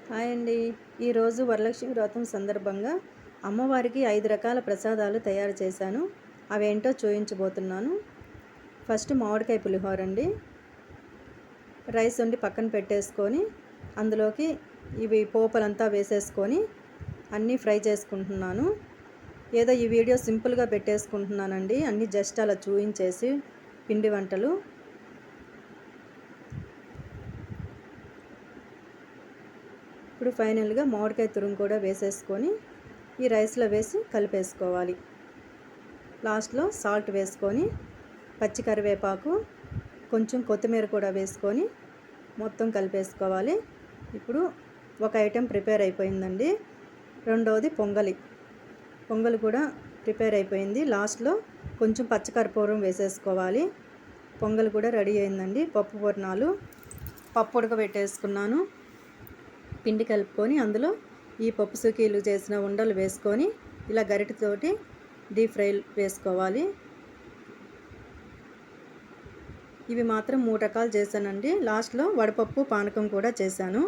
Hi అండి. ఈరోజు వరలక్ష్మి వ్రతం సందర్భంగా అమ్మవారికి 5 రకాల ప్రసాదాలు తయారు చేశాను. అవేంటో చూయించబోతున్నాను. ఫస్ట్ మామిడికాయ పులిహోర అండి. రైస్ వండి పక్కన పెట్టేసుకొని అందులోకి ఇవి పోపులంతా వేసేసుకొని అన్నీ ఫ్రై చేసుకుంటున్నాను. ఏదో ఈ వీడియో సింపుల్గా పెట్టేసుకుంటున్నానండి. అన్నీ జస్ట్ అలా చూయించేసి పిండి వంటలు. ఇప్పుడు ఫైనల్గా మామిడికాయ తురుము కూడా వేసేసుకొని ఈ రైస్లో వేసి కలిపేసుకోవాలి. లాస్ట్లో సాల్ట్ వేసుకొని పచ్చి కరివేపాకు కొంచెం కొత్తిమీర కూడా వేసుకొని మొత్తం కలిపేసుకోవాలి. ఇప్పుడు ఒక ఐటెం ప్రిపేర్ అయిపోయిందండి. రెండవది పొంగలి కూడా ప్రిపేర్ అయిపోయింది. లాస్ట్లో కొంచెం పచ్చకర్పూరం వేసేసుకోవాలి. పొంగలి కూడా రెడీ అయిందండి. పప్పు పూర్ణాలు, పప్పు ఉడకబెట్టేసుకున్నాను. పిండి కలుపుకొని అందులో ఈ పప్పు సుకీలు చేసిన ఉండలు వేసుకొని ఇలా గరిటెతోటి డీప్ ఫ్రై వేసుకోవాలి. ఇవి మాత్రం 3 రకాలు చేశానండి. లాస్ట్లో వడపప్పు పానకం కూడా చేశాను.